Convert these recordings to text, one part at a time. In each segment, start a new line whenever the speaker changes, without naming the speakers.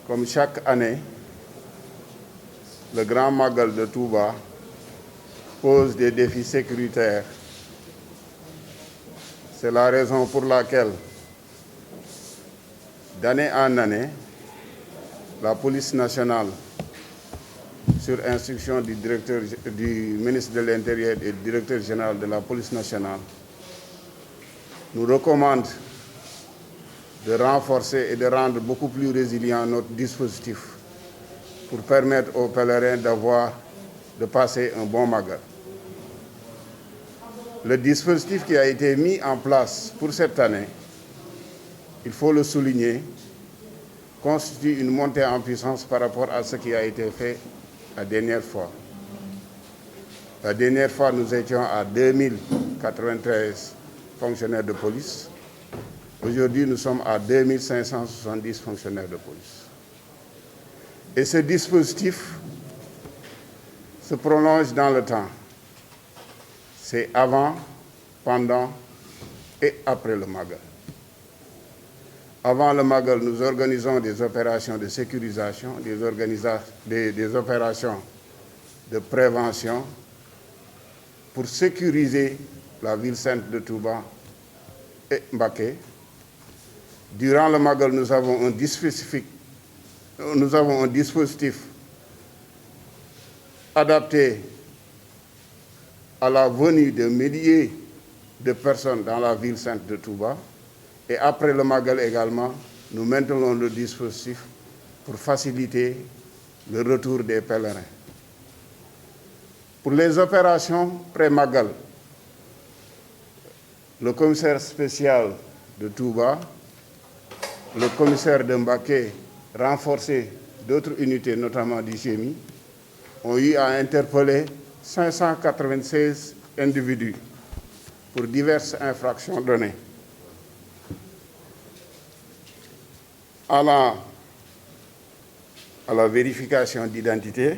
Comme chaque année, le Grand Magal de Touba pose des défis sécuritaires. C'est la raison pour laquelle, d'année en année, la police nationale, sur instruction du ministre de l'Intérieur et du directeur général de la police nationale, nous recommande de renforcer et de rendre beaucoup plus résilient notre dispositif pour permettre aux pèlerins de passer un bon magal. Le dispositif qui a été mis en place pour cette année, il faut le souligner, constitue une montée en puissance par rapport à ce qui a été fait la dernière fois. La dernière fois, nous étions à 2093 fonctionnaires de police. Aujourd'hui, nous sommes à 2570 fonctionnaires de police. Et ce dispositif se prolonge dans le temps. C'est avant, pendant et après le Magal. Avant le Magal, nous organisons des opérations de sécurisation, des opérations de prévention pour sécuriser la ville sainte de Touba et Mbacké. Durant le Magal, nous avons un dispositif adapté à la venue de milliers de personnes dans la ville sainte de Touba. Et après le Magal également, nous maintenons le dispositif pour faciliter le retour des pèlerins. Pour les opérations pré-Magal, le commissaire spécial de Touba, le commissaire de Mbacké, renforcé d'autres unités, notamment du GMI, ont eu à interpeller 596 individus pour diverses infractions données. Allant à la vérification d'identité,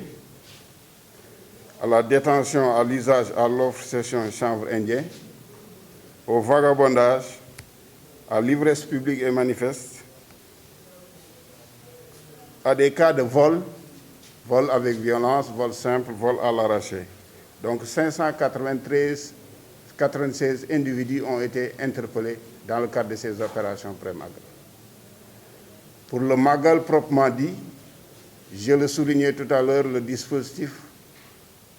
à la détention à l'usage à l'offre-session chanvre indien, au vagabondage, à l'ivresse publique et manifeste, à des cas de vol, vol avec violence, vol simple, vol à l'arraché. Donc 596 individus ont été interpellés dans le cadre de ces opérations pré-Magal. Pour le Magal proprement dit, je le soulignais tout à l'heure, le dispositif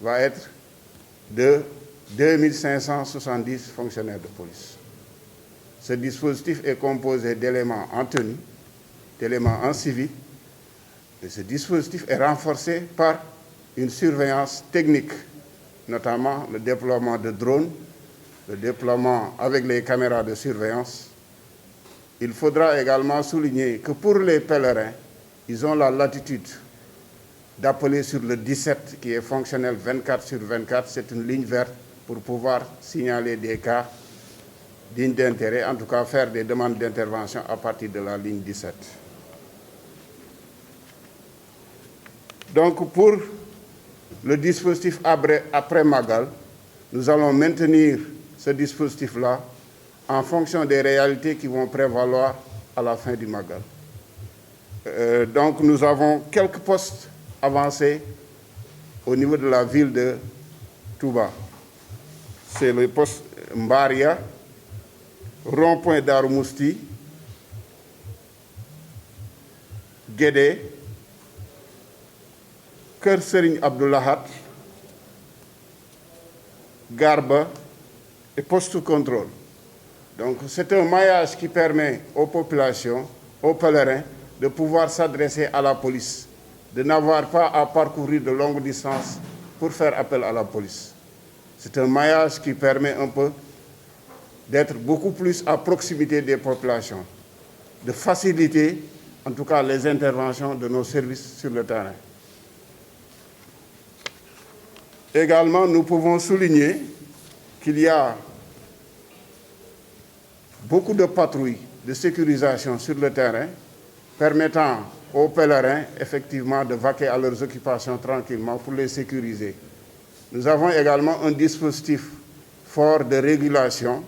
va être de 2570 fonctionnaires de police. Ce dispositif est composé d'éléments en tenue, d'éléments en civil, et ce dispositif est renforcé par une surveillance technique, notamment le déploiement de drones, le déploiement avec les caméras de surveillance. Il faudra également souligner que pour les pèlerins, ils ont la latitude d'appeler sur le 17 qui est fonctionnel 24 sur 24. C'est une ligne verte pour pouvoir signaler des cas dignes d'intérêt, en tout cas faire des demandes d'intervention à partir de la ligne 17. Donc pour le dispositif après Magal, nous allons maintenir ce dispositif-là en fonction des réalités qui vont prévaloir à la fin du Magal. Donc nous avons quelques postes avancés au niveau de la ville de Touba. C'est le poste Mbaria, rond-point Darou Mousti, Guédé, Kër Serigne Abdoulahat, Garba et postes contrôle. Donc c'est un maillage qui permet aux populations, aux pèlerins, de pouvoir s'adresser à la police, de n'avoir pas à parcourir de longues distances pour faire appel à la police. C'est un maillage qui permet un peu d'être beaucoup plus à proximité des populations, de faciliter en tout cas les interventions de nos services sur le terrain. Également, nous pouvons souligner qu'il y a beaucoup de patrouilles de sécurisation sur le terrain permettant aux pèlerins effectivement de vaquer à leurs occupations tranquillement pour les sécuriser. Nous avons également un dispositif fort de régulation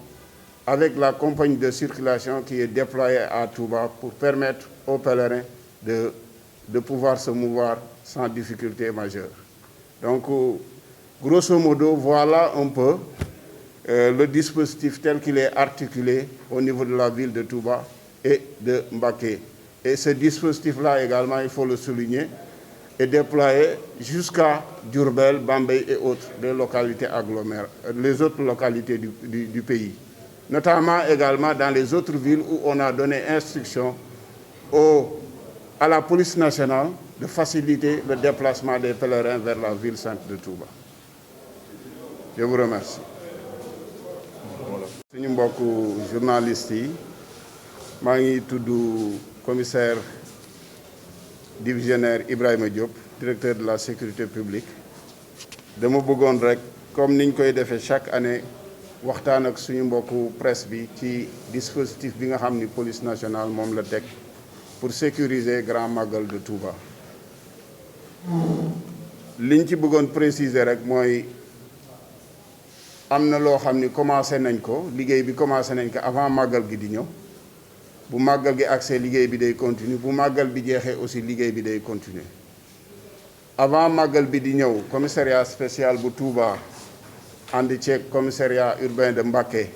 avec la compagnie de circulation qui est déployée à Touba pour permettre aux pèlerins de pouvoir se mouvoir sans difficulté majeure. Donc, grosso modo, voilà un peu le dispositif tel qu'il est articulé au niveau de la ville de Touba et de Mbacké. Et ce dispositif-là également, il faut le souligner, est déployé jusqu'à Diourbel, Bambey et autres, les localités agglomérées, les autres localités du pays. Notamment également dans les autres villes où on a donné instruction à la police nationale de faciliter le déplacement des pèlerins vers la ville sainte de Touba. Je vous remercie. Suñu mbokku journaliste yi maa ngi tudd commissaire divisionnaire Ibrahima Diop, directeur de la sécurité publique. dama bëggoon rek comme niñ koy defee chaque année waxtaan ak suñu mbokku presse bi ci dispositif bi nga xam ni police nationale moom la teg pour sécuriser Grand Magal de Touba. liñ ci bëggoon préciser rek mooy am na loo xam ni commencé nañ ko liggéey bi commencé nañ ko avant màggal gi di ñëw bu màggal gi accès liggéey bi day continuer bu màggal bi jeexee aussi liggéey bi day continuer avant màggal bi di ñëw commissariat spécial bu Touba ànd ceeg commissariat urbain de Mbacké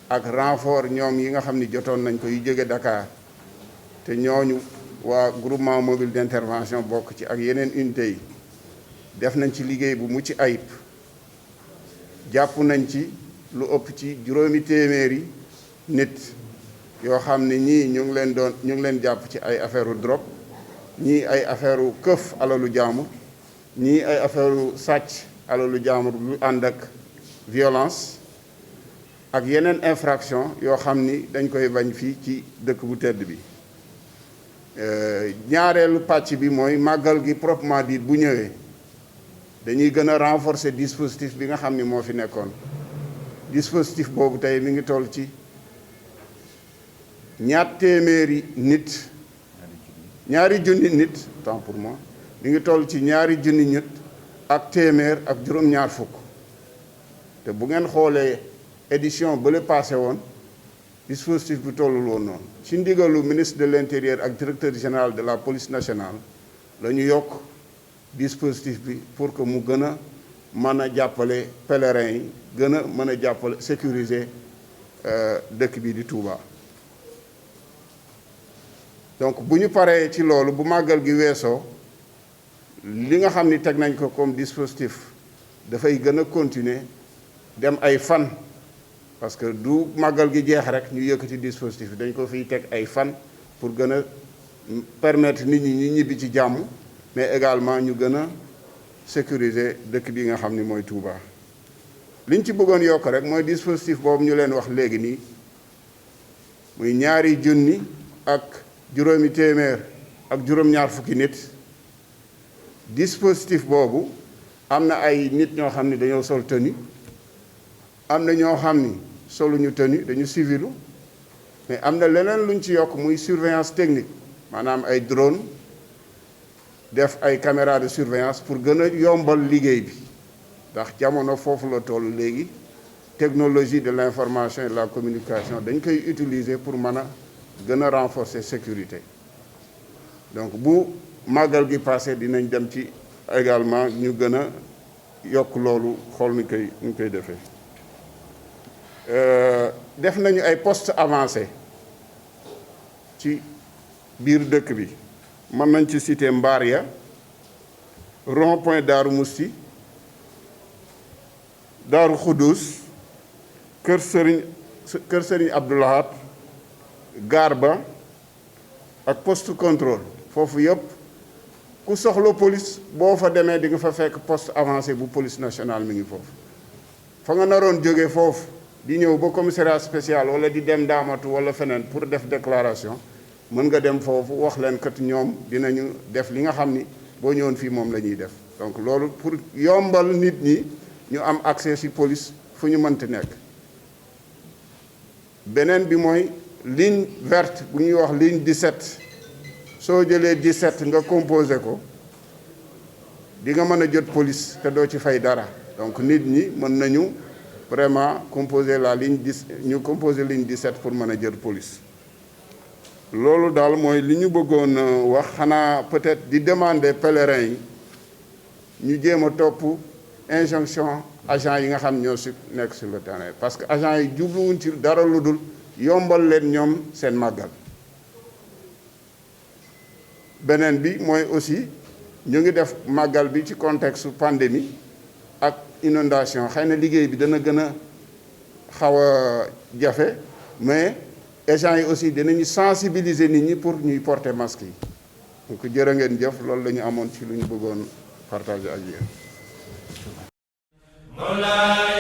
ak renfort ñoom yi nga xam ni jotoon nañ ko yu jóge Dakar te ñooñu waa groupement mobile d'intervention bokk ci ak yeneen unités yi def nañ ci liggéey bu mucc ayib jàpp nañ ci lu ëpp ci juróomi téeméeri nit yoo xam ne ñii ñu ngi leen jàpp ci ay affaire drop ñii ay affaire këf alalu jaamur ñii ay affaire sàcc alalu jaamur lu ànd ak violence ak yeneen infraction yoo xam ni dañ koy bañ fii ci dëkk bu tedd bi. ñaareelu pàcc bi mooy màggal gi proprement dit bu ñëwee dañuy gën a renforcer dispositif bi nga xam ni moo fi nekkoon dispositif boobu tey mi ngi toll ci ñaari junni nit tant pour moi mi ngi toll ci ñaari junni nit ak téeméer ak juróom-ñaar fukk te bu ngeen xoolee édition bële passé woon dispositif bi tollul woon noonu ci ndigalu ministre de l'intérieur ak directeur général de la police nationale la ñu yokk dispositif bi pour que mu gën a mën a jàppale pèlerins yi gën a mën a jàppale sécuriser dëkk bi di Touba. donc bu ñu paree ci loolu bu màggal gi weesoo li nga xam ni teg nañ ko comme dispositif dafay gën a continuer dem ay fan parce que du màggal gi jeex rek ñu yëkkati dispositif dañ ko fiy teg ay fan pour gën a permettre nit ñi ñu ñibbi ci jàmm mais également ñu gën a sécuriser dëkk bi nga xam ni mooy Touba. liñ ci bëggoon yokk rek mooy dispositif boobu ñu leen wax léegi nii muy ñaari junni ak juróomi téeméer ak juróom-ñaar fukki nit dispositif boobu am na ay nit ñoo xam ni dañoo sol tenue am na ñoo xam ni soluñu tenue dañu civilu mais am na leneen luñ ci yokk muy surveillance technique maanaam ay drone def ay caméra de surveillance pour gën a yombal liggéey bi ndax jamono foofu la toll léegi technologie de l'information et de la communication dañ koy utiliser pour mën a gën a renforcer sécurité donc bu màggal gi passé dinañ dem ci également ñu gën a yokk loolu xool ni koy defee def nañu ay postes avancés ci biir dëkk bi mën nañ ci citer Mbaar ya rond-point Daaru Musti Daaru Xudus kër Serigne Abdou Lahad gaar ba ak poste contrôle foofu yëpp ku soxla police boo fa demee di nga fa fekk poste avancé bu police nationale mi ngi foofu. fa nga naroon jóge foofu di ñëw ba commissariat spécial wala di dem Ndaamatu wala feneen pour def déclaration mën nga dem foofu wax leen kat ñoom dinañu def li nga xam ni boo ñëwoon fii moom la ñuy def. donc loolu pour yombal nit ñi ñu am accès ci police fu ñu mënti nekk. beneen bi mooy ligne verte bu ñuy wax ligne 17 soo jëlee 17 nga composé ko di nga mën a jot police te doo ci fay dara. donc nit ñi mën nañu vraiment composer la ligne 10 ñu composer ligne 17 pour mën a jël police. loolu daal mooy li ñu bëggoon wax xanaa peut-être di demander pèlerins yi ñu jéem a topp injonction agent yi nga xam ñoo si nekk sur le terrain parce que agent yi jubluwuñ ci dara lu dul yombal leen ñoom seen màggal. beneen bi mooy aussi ñu ngi def màggal bi ci contexte pandémie ak inondation xëy na liggéey bi dana gën a xaw a jafe mais agents yi aussi dinañu sensibiliser nit ñi pour ñuy porter masque yi. donc jërë ngeen jëf loolu la ñu amoon ci lu ñu bëggoon partager ak yéen.
Mola